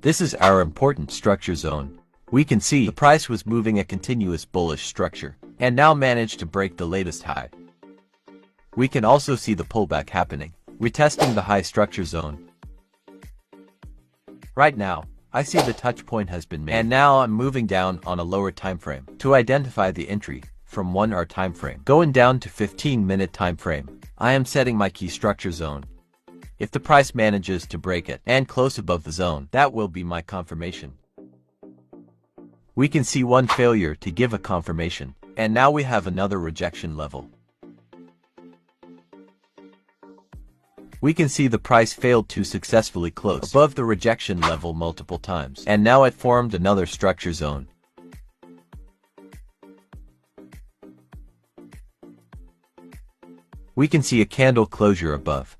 This is our important structure zone. We can see the price was moving a continuous bullish structure and now managed to break the latest high. We can also see the pullback happening, retesting the high structure zone. Right now, I see the touch point has been made, and now I'm moving down on a lower time frame to identify the entry from 1-hour time frame. Going down to 15-minute time frame, I am setting my key structure zone. If the price manages to break it and close above the zone, that will be my confirmation. We can see one failure to give a confirmation, and now we have another rejection level. We can see the price failed to successfully close above the rejection level multiple times, and now it formed another structure zone. We can see a candle closure above,